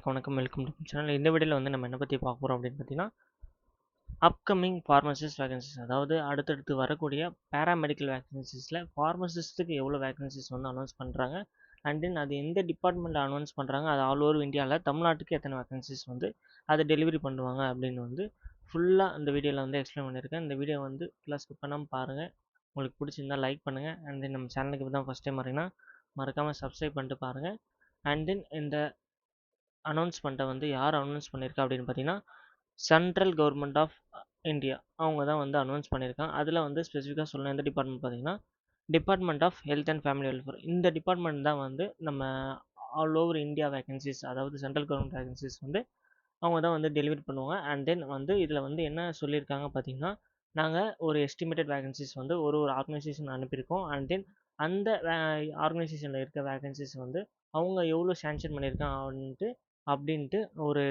வணக்கம். Welcome to channel. இந்த வீடியோவில் வந்து நம்ம என்ன பற்றி பார்க்க போகிறோம் அப்படின்னு பார்த்தீங்கன்னா, அப்கமிங் ஃபார்மசிஸ்ட் வேகன்சிஸ், அதாவது அடுத்தடுத்து வரக்கூடிய பேராமெடிக்கல் வேகன்சிஸில் ஃபார்மசிஸ்ட்டுக்கு எவ்வளோ வேகன்சிஸ் வந்து அனௌன்ஸ் பண்ணுறாங்க, அண்ட் தென் அது எந்த டிபார்ட்மெண்ட்டில் அனௌன்ஸ் பண்ணுறாங்க, அது ஆல் ஓவர் இந்தியாவில் தமிழ்நாட்டுக்கு எத்தனை வேகன்சிஸ் வந்து அதை டெலிவரி பண்ணுவாங்க அப்படின்னு வந்து ஃபுல்லாக இந்த வீடியோவில் வந்து எக்ஸ்பிளைன் பண்ணியிருக்கேன். இந்த வீடியோ வந்து ஃபுல்லாக ஸ்கிப் பண்ணாமல் பாருங்கள். உங்களுக்கு பிடிச்சிருந்தால் லைக் பண்ணுங்கள். அண்ட் தென் நம்ம சேனலுக்கு இப்போ தான் ஃபஸ்ட் டைம் வரீங்கன்னா மறக்காமல் சப்ஸ்கிரைப் பண்ணிட்டு பாருங்கள். அண்ட் தென் இந்த அனௌன்ஸ்மெண்ட்டை வந்து யார் அனௌன்ஸ் பண்ணியிருக்கா அப்படின்னு பார்த்தீங்கன்னா, சென்ட்ரல் கவர்மெண்ட் ஆஃப் இந்தியா அவங்க தான் வந்து அனௌன்ஸ் பண்ணியிருக்காங்க. அதில் வந்து ஸ்பெசிஃபிக்காக சொல்லணும் எந்த டிபார்ட்மெண்ட் பார்த்தீங்கன்னா, department of health and family welfare. இந்த டிபார்ட்மெண்ட் தான் வந்து நம்ம ஆல் ஓவர் இந்தியா வேகன்சிஸ், அதாவது சென்ட்ரல் கவர்மெண்ட் வேகன்சிஸ் வந்து அவங்க தான் வந்து டெலிவரி பண்ணுவாங்க. அண்ட் தென் வந்து இதில் வந்து என்ன சொல்லியிருக்காங்க பார்த்தீங்கன்னா, நாங்கள் ஒரு எஸ்டிமேட்டட் வேகன்சிஸ் வந்து ஒரு ஆர்கனைசேஷன் அனுப்பியிருக்கோம். அண்ட் தென் அந்த ஆர்கனைசேஷனில் இருக்க வேகன்சிஸ் வந்து அவங்க எவ்வளோ சேங்ஷன் பண்ணியிருக்காங்க அப்படின்ட்டு ஒரு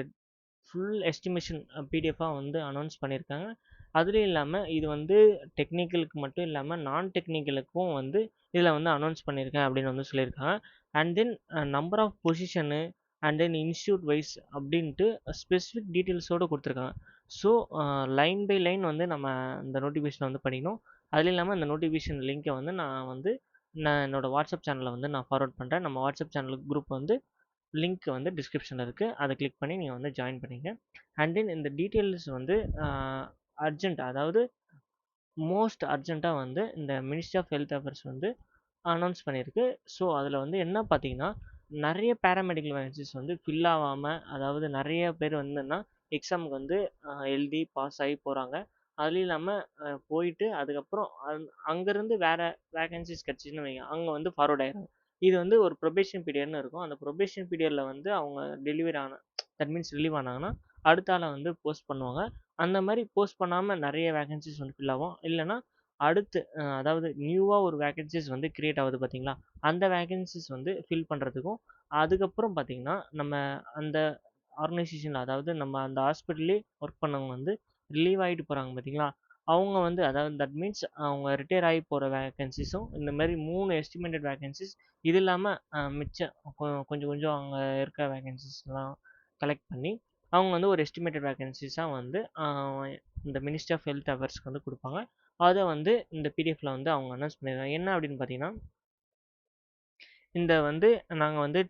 ஃபுல் எஸ்டிமேஷன் பிடிஎஃபாக வந்து அனௌன்ஸ் பண்ணியிருக்காங்க. அதுலேயும் இல்லாமல் இது வந்து டெக்னிக்கலுக்கு மட்டும் இல்லாமல் நான் டெக்னிக்கலுக்கும் வந்து இதில் வந்து அனௌன்ஸ் பண்ணியிருக்கேன் அப்படின்னு வந்து சொல்லியிருக்காங்க. And then number of position and then institute wise அப்படின்ட்டு ஸ்பெசிஃபிக் டீட்டெயில்ஸோடு கொடுத்துருக்காங்க. ஸோ லைன் பை லைன் வந்து நம்ம இந்த நோட்டிஃபிகேஷனை வந்து படிக்கணும். அதுவும் இல்லாமல் இந்த நோட்டிஃபிகேஷன் லிங்க்கை வந்து நான் என்னோடய வாட்ஸ்அப் சேனலில் வந்து நான் ஃபார்வர்ட் பண்ணுறேன். நம்ம வாட்ஸ்அப் சேனலுக்கு குரூப் வந்து லிங்க் வந்து டிஸ்கிரிப்ஷனில் இருக்குது. அதை கிளிக் பண்ணி நீங்கள் வந்து ஜாயின் பண்ணிங்க. அண்ட் தென் இந்த டீட்டெயில்ஸ் வந்து அர்ஜென்ட், அதாவது மோஸ்ட் அர்ஜென்ட்டாக வந்து இந்த மினிஸ்ட்ரி ஆஃப் ஹெல்த் அஃபேர்ஸ் வந்து அனௌன்ஸ் பண்ணியிருக்கு. ஸோ அதில் வந்து என்ன பார்த்தீங்கன்னா, நிறைய பேராமெடிக்கல் வேகன்சிஸ் வந்து ஃபில் ஆகாமல், அதாவது நிறைய பேர் வந்துன்னா எக்ஸாமுக்கு வந்து எழுதி பாஸ் ஆகி போகிறாங்க. அதுவும் இல்லாமல் போயிட்டு அதுக்கப்புறம் அங்கேருந்து வேறு வேகன்சிஸ் கிடச்சிச்சின்னு வைங்க, அங்கே வந்து ஃபார்வர்ட் ஆயிடுறாங்க. இது வந்து ஒரு ப்ரொபேஷன் பீரியட்னு இருக்கும். அந்த ப்ரொபேஷன் பீரியடில் வந்து அவங்க டெலிவரி தட் மீன்ஸ் ரிலீவ் ஆனாங்கன்னா அடுத்த ஆளை வந்து போஸ்ட் பண்ணுவாங்க. அந்த மாதிரி போஸ்ட் பண்ணாமல் நிறைய வேகன்சிஸ் வந்து ஃபில் ஆகும். இல்லைனா அடுத்து அதாவது நியூவாக ஒரு வேகன்சிஸ் வந்து கிரியேட் ஆகுது பார்த்தீங்களா, அந்த வேகன்சிஸ் வந்து ஃபில் பண்ணுறதுக்கும், அதுக்கப்புறம் பார்த்தீங்கன்னா நம்ம அந்த ஆர்கனைசேஷனில், அதாவது நம்ம அந்த ஹாஸ்பிட்டல்லே ஒர்க் பண்ணவங்க வந்து ரிலீவ் ஆகிட்டு போகிறாங்க பார்த்தீங்களா, அவங்க வந்து அதாவது தட் மீன்ஸ் அவங்க ரிட்டையர் ஆகி போகிற வேகன்சிஸும் இந்த மாதிரி 3 எஸ்டிமேட்டட் வேகன்சிஸ், இது இல்லாமல் மிச்சம் கொஞ்சம் கொஞ்சம் அங்கே இருக்க வேகன்சிஸ்லாம் கலெக்ட் பண்ணி அவங்க வந்து ஒரு எஸ்டிமேட்டட் வேகன்சிஸாக வந்து இந்த மினிஸ்ட்ரி ஆஃப் ஹெல்த் அஃபேர்ஸ்க்கு வந்து கொடுப்பாங்க. அதை வந்து இந்த பிடிஎஃப்ல வந்து அவங்க அனௌன்ஸ் பண்ணிடுறாங்க. என்ன அப்படின்னு பார்த்தீங்கன்னா, இந்த வந்து நாங்கள் வந்து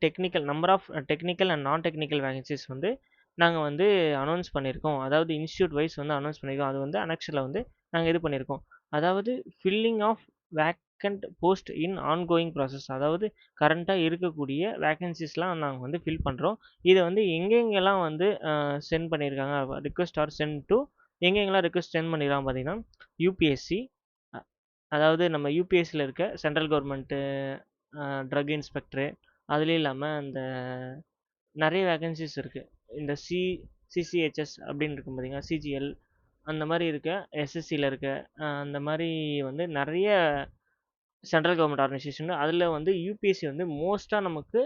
நம்பர் ஆஃப் டெக்னிக்கல் அண்ட் நான் டெக்னிக்கல் வேகன்சிஸ் வந்து நாங்கள் வந்து அனௌன்ஸ் பண்ணியிருக்கோம். அதாவது இன்ஸ்டியூட் வைஸ் வந்து அனௌன்ஸ் பண்ணியிருக்கோம். அது வந்து அனெக்ஷனில் வந்து நாங்கள் இது பண்ணியிருக்கோம். அதாவது filling of vacant post in ongoing process, அதாவது கரண்ட்டாக இருக்கக்கூடிய வேகன்சிஸ்லாம் நாங்கள் வந்து ஃபில் பண்ணுறோம். இதை வந்து எங்கெங்கெல்லாம் வந்து சென்ட் பண்ணியிருக்காங்க, ரிக்வெஸ்ட் ஆர் சென்ட் டு எங்கெங்கெல்லாம் ரிக்வெஸ்ட் சென்ட் பண்ணியிருக்காங்க பார்த்தீங்கன்னா, யூபிஎஸ்சி, அதாவது நம்ம யூபிஎஸ்சியில் இருக்க சென்ட்ரல் கவர்மெண்ட்டு ட்ரக் இன்ஸ்பெக்டரு, அதுலேயும் இல்லாமல் அந்த நிறைய வேகன்சிஸ் இருக்குது. இந்த சிசிஹெச்எஸ் அப்படின்னு இருக்கும் பார்த்தீங்கன்னா, சிஜிஎல், அந்த மாதிரி இருக்க எஸ்எஸ்சியில் இருக்க அந்த மாதிரி வந்து நிறைய சென்ட்ரல் கவர்மெண்ட் ஆர்கனைசேஷன். அதில் வந்து யூபிஎஸ்சி வந்து மோஸ்ட்டாக நமக்கு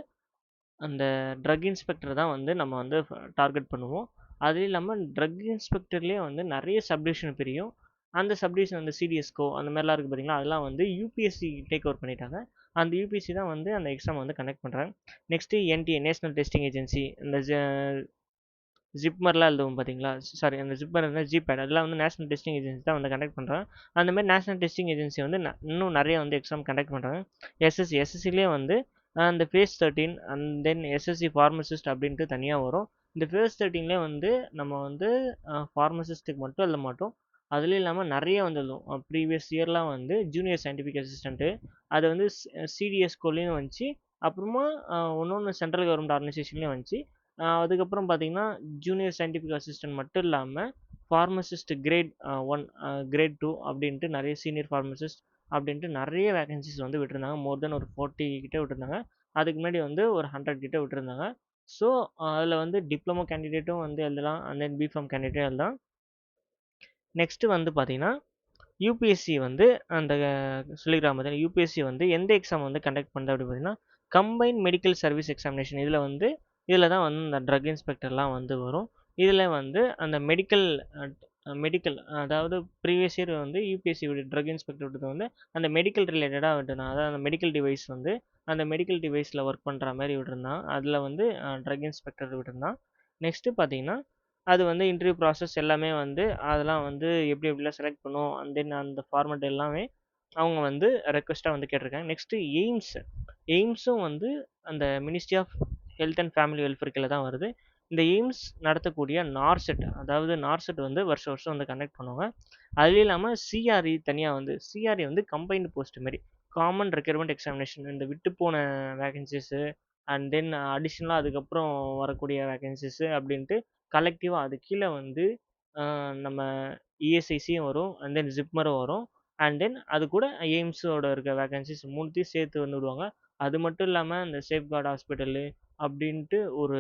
அந்த ட்ரக் இன்ஸ்பெக்டர் தான் வந்து நம்ம வந்து டார்கெட் பண்ணுவோம். அதுவும் இல்லாமல் ட்ரக் இன்ஸ்பெக்டர்லேயே வந்து நிறைய சப்டிவிஷன் பிரியும். அந்த சப்டிவிஷன் அந்த சிடிஎஸ்கோ அந்த மாதிரிலாம் இருக்குது பார்த்தீங்களா, அதெல்லாம் வந்து யூபிஎஸ்சி டேக் ஓவர் பண்ணிட்டாங்க. அந்த யூபிஎஸ்சி தான் வந்து அந்த எக்ஸாம் வந்து கண்டக்ட் பண்ணுறாங்க. Next NDA, national testing agency, இந்த ஜிப்மர்லாம் எழுதுவோம் பார்த்தீங்களா, சாரி அந்த ஜிப்மர் இருந்தால் ஜிபேட், அதெல்லாம் வந்து நேஷனல் டெஸ்டிங் ஏஜென்சி தான் வந்து கண்டக்ட் பண்ணுறாங்க. அந்த மாதிரி நேஷனல் டெஸ்டிங் ஏஜென்சி வந்து இன்னும் நிறைய வந்து எக்ஸாம் கண்டக்ட் பண்ணுறாங்க. எஸ்எஸ்சிலேயே வந்து அந்த phase 13 and then SSC pharmacist அப்படின்ட்டு தனியாக வரும். இந்த ஃபேஸ் 13லேயே வந்து நம்ம வந்து ஃபார்மசிஸ்ட்டுக்கு மட்டும் எழுத மாட்டோம், அதுலேயும் இல்லாமல் நிறைய வந்து எழுதுவோம். ப்ரீவியஸ் இயர்லாம் வந்து ஜூனியர் சயின்டிஃபிக் அசிஸ்டண்ட்டு, அது வந்து சிடிஎஸ்கோலையும் வந்துச்சு, அப்புறமா ஒன்று சென்ட்ரல் கவர்மெண்ட் ஆர்கனைசேஷன்லேயும் வந்துச்சு. அதுக்கப்புறம் பார்த்தீங்கன்னா ஜூனியர் சயின்டிஃபிக் அசிஸ்டன்ட் மட்டும் இல்லாமல் ஃபார்மசிஸ்ட் கிரேட் 1, கிரேட் 2 அப்படின்ட்டு நிறைய சீனியர் ஃபார்மசிஸ்ட் அப்படின்ட்டு நிறைய வேகன்சிஸ் வந்து விட்டுருந்தாங்க. மோர் தென் ஒரு 40 கிட்டே விட்டுருந்தாங்க. அதுக்கு முன்னாடி வந்து ஒரு 100 கிட்டே விட்டுருந்தாங்க. ஸோ அதில் வந்து டிப்ளமோ கேண்டிடேட்டும் வந்து எழுதலாம், அண்ட் தென் பிஃபார்ம் கேண்டிடேட்டும் எழுதலாம். நெக்ஸ்ட்டு வந்து பார்த்தீங்கன்னா, யூபிஎஸ்சி வந்து அந்த சொல்லிக்கிறாங்க பார்த்தீங்கன்னா, யூபிஎஸ்சி வந்து எந்த எக்ஸாம் வந்து கண்டக்ட் பண்ணுது அப்படின்னு பார்த்தீங்கன்னா, கம்பைன் மெடிக்கல் சர்வீஸ் எக்ஸாமினேஷன். இதில் தான் வந்து இந்த ட்ரக் இன்ஸ்பெக்டர்லாம் வந்து வரும். இதில் வந்து அந்த மெடிக்கல் அதாவது ப்ரீவியஸ் இயர் வந்து யூபிஎஸ்சி ட்ரக் இன்ஸ்பெக்டர் விட்டது வந்து அந்த மெடிக்கல் ரிலேட்டடாக விட்டுருந்தாங்க. அதாவது அந்த மெடிக்கல் டிவைஸ் வந்து அந்த மெடிக்கல் டிவைஸில் ஒர்க் பண்ணுற மாதிரி விட்டுருந்தான். அதில் வந்து ட்ரக் இன்ஸ்பெக்டர் விட்டுருந்தான். நெக்ஸ்ட்டு பார்த்தீங்கன்னா அது வந்து இன்டர்வியூ ப்ராசஸ் எல்லாமே வந்து அதெல்லாம் வந்து எப்படி எப்படிலாம் செலக்ட் பண்ணும் அண்ட் தென் அந்த ஃபார்மெட் எல்லாமே அவங்க வந்து ரெக்வஸ்ட்டாக வந்து கேட்டிருக்காங்க. நெக்ஸ்ட்டு எய்ம்ஸும் வந்து அந்த ministry of health and family welfare கீழே தான் வருது. இந்த எய்ம்ஸ் நடத்தக்கூடிய நார்செட், அதாவது நார்செட் வந்து வருஷம் வருஷம் வந்து கண்டக்ட் பண்ணுவாங்க. அதுலேயும் இல்லாமல் சிஆர்இ தனியாக வந்து சிஆர்இ வந்து கம்பைன்டு போஸ்ட் மாரி காமன் ரெக்யர்மெண்ட் எக்ஸாமினேஷன், இந்த விட்டு போன வேகன்சிஸு அண்ட் தென் அடிஷ்னலாக அதுக்கப்புறம் வரக்கூடிய வேகன்சிஸு அப்படின்ட்டு கலெக்டிவாக அது கீழே வந்து நம்ம இஎஸ்ஐசியும் வரும் அண்ட் தென் ஜிப்மரும் வரும் அண்ட் தென் அது கூட எய்ம்ஸோட இருக்க வேகன்சிஸ் மூணுத்தையும் சேர்த்து வந்து விடுவாங்க. அது மட்டும் இல்லாமல் இந்த சேஃப்கார்டு ஹாஸ்பிட்டலு அப்படின்ட்டு ஒரு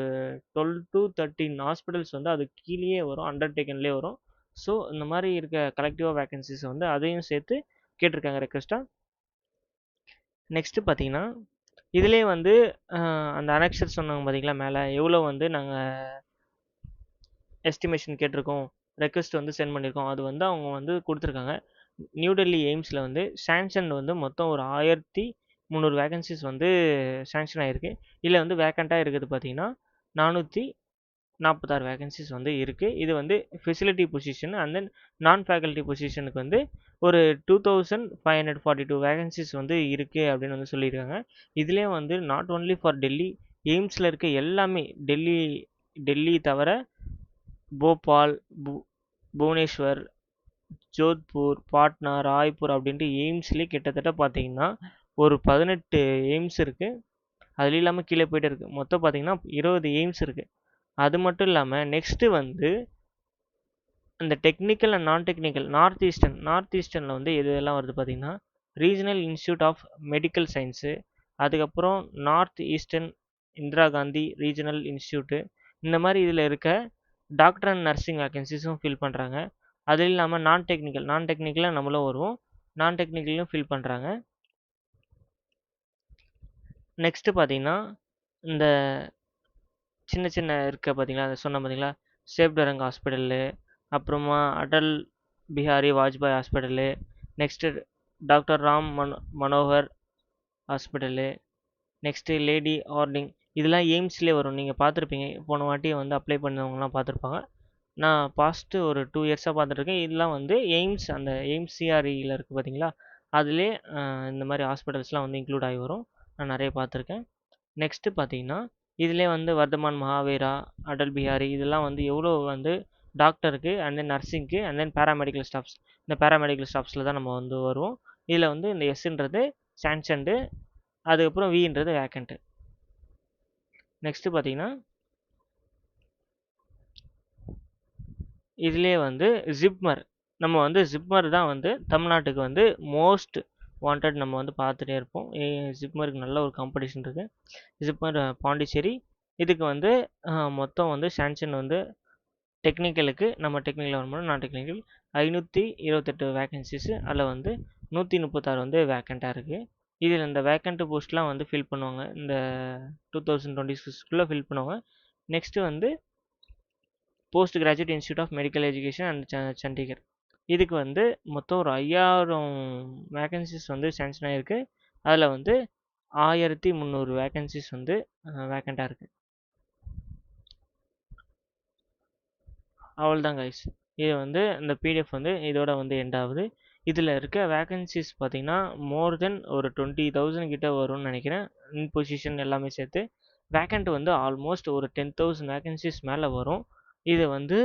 12 to 13 ஹாஸ்பிட்டல்ஸ் வந்து அது கீழேயே வரும், அண்டர்டேக்கன்லேயே வரும். ஸோ இந்த மாதிரி இருக்க கலெக்டிவாக வேகன்சிஸ் வந்து அதையும் சேர்த்து கேட்டிருக்காங்க ரெக்வஸ்ட்டாக. நெக்ஸ்ட்டு பார்த்தீங்கன்னா இதிலே வந்து அந்த அனெக்சர் சொன்னாங்க பார்த்தீங்களா மேலே எவ்வளோ வந்து நாங்கள் எஸ்டிமேஷன் கேட்டிருக்கோம், ரெக்வஸ்ட் வந்து சென்ட் பண்ணியிருக்கோம், அது வந்து அவங்க வந்து கொடுத்துருக்காங்க. நியூ டெல்லி எய்ம்ஸில் வந்து சாங்ஷன் வந்து மொத்தம் ஒரு 1300 வேகன்சிஸ் வந்து சாங்ஷன் ஆகிருக்கு. இதில் வந்து வேக்கண்ட்டாக இருக்குது பார்த்தீங்கன்னா 446 வேகன்சிஸ் வந்து இருக்குது. இது வந்து ஃபெசிலிட்டி பொசிஷன் அண்ட் தென் நான் ஃபேக்கல்ட்டி பொசிஷனுக்கு வந்து ஒரு 2542 வேகன்சிஸ் வந்து இருக்குது அப்படின்னு வந்து சொல்லியிருக்காங்க. இதுலேயே வந்து நாட் ஓன்லி ஃபார் டெல்லி, எய்ம்ஸில் இருக்க எல்லாமே டெல்லி தவிர போபால், புவனேஸ்வர், ஜோத்பூர், பாட்னா, ராய்ப்பூர் அப்படின்ட்டு எய்ம்ஸ்லேயே கிட்டத்தட்ட பார்த்தீங்கன்னா ஒரு 18 எய்ம்ஸ் இருக்குது. அதுலேயும் இல்லாமல் கீழே போயிட்டே இருக்குது. மொத்தம் பார்த்தீங்கன்னா 20 எய்ம்ஸ் இருக்குது. அது மட்டும் இல்லாமல் நெக்ஸ்ட்டு வந்து இந்த டெக்னிக்கல் அண்ட் நான் டெக்னிக்கல் நார்த் ஈஸ்டர்னில் வந்து எது எல்லாம் வருது பார்த்தீங்கன்னா regional institute of medical science, அதுக்கப்புறம் north eastern Indira Gandhi regional institute, இந்த மாதிரி இதில் இருக்க டாக்டர் அண்ட் நர்சிங் வேகன்சிஸும் ஃபில் பண்ணுறாங்க. அது இல்லாமல் நான் டெக்னிக்கலாக நம்மளும் வருவோம், நான் டெக்னிக்கலையும் ஃபில் பண்ணுறாங்க. நெக்ஸ்ட்டு பார்த்தீங்கன்னா இந்த சின்ன சின்ன இருக்க பார்த்தீங்களா, அதை சொன்ன பார்த்தீங்களா, சேப்டரங் ஹாஸ்பிட்டலு, அப்புறமா Atal Bihari Vajpayee hospital, next doctor Ram Manohar hospital, next lady Harding, இதெல்லாம் எய்ம்ஸ்லேயே வரும். நீங்கள் பார்த்துருப்பீங்க, போன வாட்டி வந்து அப்ளை பண்ணவங்கலாம் பார்த்துருப்பாங்க. நான் பாஸ்ட்டு ஒரு 2 இயர்ஸாக பார்த்துட்ருக்கேன். இதெல்லாம் வந்து எய்ம்ஸ், அந்த எய்ம்ஸ் சிஆர்இயில் இருக்குது பார்த்தீங்களா, அதிலே இந்த மாதிரி ஹாஸ்பிட்டல்ஸ்லாம் வந்து இன்க்ளூட் ஆகி வரும். நான் நிறைய பார்த்துருக்கேன். நெக்ஸ்ட்டு பார்த்தீங்கன்னா இதிலே வந்து வர்தமான் மகாவீரா, அடல் பிஹாரி இதெல்லாம் வந்து எவ்வளோ வந்து டாக்டருக்கு அண்ட் தென் நர்சிங்க்கு அண்ட் தென் பேராமெடிக்கல் ஸ்டாஃப்ஸ், இந்த பேராமெடிக்கல் ஸ்டாஃப்ஸில் தான் நம்ம வந்து வருவோம். இதில் வந்து இந்த எஸ்ன்றது சாங்ஷன்டு, அதுக்கப்புறம் வின்றது வேக்கண்ட்டு. நெக்ஸ்ட்டு பார்த்தீங்கன்னா இதிலே வந்து ஜிப்மர், நம்ம வந்து ஜிப்மர் தான் வந்து தமிழ்நாட்டுக்கு வந்து மோஸ்ட் வாண்டட் நம்ம வந்து பார்த்துட்டே இருப்போம். ஜிப்மருக்கு நல்ல ஒரு காம்படிஷன் இருக்குது. ஜிப்மர் பாண்டிச்சேரி, இதுக்கு வந்து மொத்தம் வந்து சாங்ஷன் வந்து டெக்னிக்கலுக்கு நம்ம டெக்னிக்கல் வரும்போது நான் டெக்னிக்கல் 528 வேகன்சிஸு, அதில் வந்து 136 வந்து வேக்கண்ட்டாக இருக்குது. இதில் இந்த வேக்கண்ட் போஸ்ட்லாம் வந்து ஃபில் பண்ணுவாங்க, இந்த 2026 ஃபில் பண்ணுவாங்க. நெக்ஸ்ட்டு வந்து post graduate institute of medical education and Chandigarh, இதுக்கு வந்து மொத்தம் ஒரு 5000 வேகன்சிஸ் வந்து சாங்ஷன் ஆகிருக்கு. அதில் வந்து 1300 வேகன்சிஸ் வந்து வேக்கண்ட்டாக இருக்குது. அவ்வளோதான் கைஸ், இது வந்து இந்த பிடிஎஃப் வந்து இதோட வந்து எண்ட் ஆகுது. இதில் இருக்க வேகன்சிஸ் பார்த்தீங்கன்னா மோர் தென் ஒரு 20,000 கிட்ட வரும்னு நினைக்கிறேன், இன் பொசிஷன் எல்லாமே சேர்த்து. வேக்கண்ட் வந்து ஆல்மோஸ்ட் ஒரு 10,000 வேகன்சிஸ் மேலே வரும். இது வந்து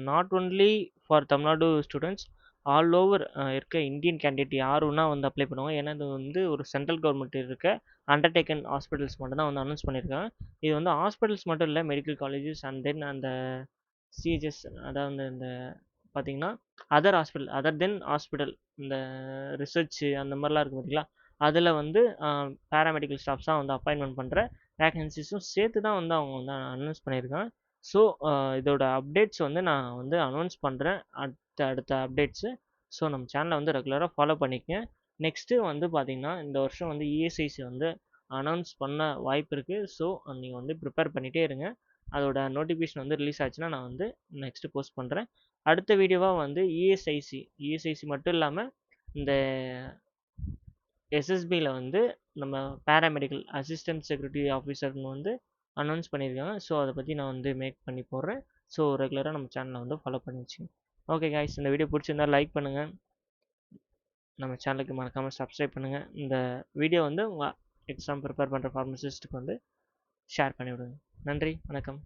not only for Tamil Nadu students, all over இருக்க இந்தியன் கேண்டிடேட் யாருன்னா வந்து அப்ளை பண்ணுவாங்க. ஏன்னா இது வந்து ஒரு சென்ட்ரல் கவர்மெண்ட் இருக்க அண்டர்டேக்கன் ஹாஸ்பிட்டல்ஸ் மட்டும் தான் வந்து அனௌன்ஸ் பண்ணியிருக்காங்க. இது வந்து ஹாஸ்பிட்டல்ஸ் மட்டும் இல்லை, மெடிக்கல் காலேஜஸ் அண்ட் தென் அந்த சிஹெச்எஸ், அதாவது இந்த பார்த்தீங்கன்னா அதர் தென் ஹாஸ்பிட்டல், இந்த ரிசர்ச்சு அந்த மாதிரிலாம் இருக்குது பார்த்தீங்களா, அதில் வந்து பேராமெடிக்கல் ஸ்டாஃப்ஸாக வந்து அப்பாயின்மெண்ட் பண்ணுற வேகன்சிஸும் சேர்த்து தான் வந்து அவங்க வந்து அனௌன்ஸ் பண்ணியிருக்காங்க. ஸோ இதோட அப்டேட்ஸ் வந்து நான் வந்து அனௌன்ஸ் பண்ணுறேன், அடுத்த அப்டேட்ஸு. ஸோ நம்ம சேனலை வந்து ரெகுலராக ஃபாலோ பண்ணிக்கங்க. நெக்ஸ்ட்டு வந்து பார்த்திங்கன்னா இந்த வருஷம் வந்து இஎஸ்ஐசி வந்து அனௌன்ஸ் பண்ண வாய்ப்பு இருக்குது. ஸோ நீங்கள் வந்து ப்ரிப்பேர் பண்ணிகிட்டே இருங்க. அதோட நோட்டிஃபிகேஷன் வந்து ரிலீஸ் ஆச்சுன்னா நான் வந்து நெக்ஸ்ட்டு போஸ்ட் பண்ணுறேன். அடுத்த வீடியோவாக வந்து இஎஸ்ஐசி மட்டும் இல்லாமல் இந்த எஸ்எஸ்பியில் வந்து நம்ம பேராமெடிக்கல் அசிஸ்டன்ட் செக்யூரிட்டி ஆஃபீஸர்னு வந்து அனௌன்ஸ் பண்ணியிருக்காங்க. ஸோ அதை பற்றி நான் வந்து மேக் பண்ணி போடுறேன். ஸோ ரெகுலராக நம்ம சேனலை வந்து ஃபாலோ பண்ணி வச்சுங்க. ஓகே காய்ஸ், இந்த வீடியோ பிடிச்சிருந்தா லைக் பண்ணுங்கள். நம்ம சேனலுக்கு மறக்காமல் சப்ஸ்கிரைப் பண்ணுங்கள். இந்த வீடியோ வந்து உங்கள் எக்ஸாம் ப்ரிப்பேர் பண்ணுற ஃபார்மசிஸ்ட்டுக்கு வந்து ஷேர் பண்ணிவிடுங்க. நன்றி, வணக்கம்.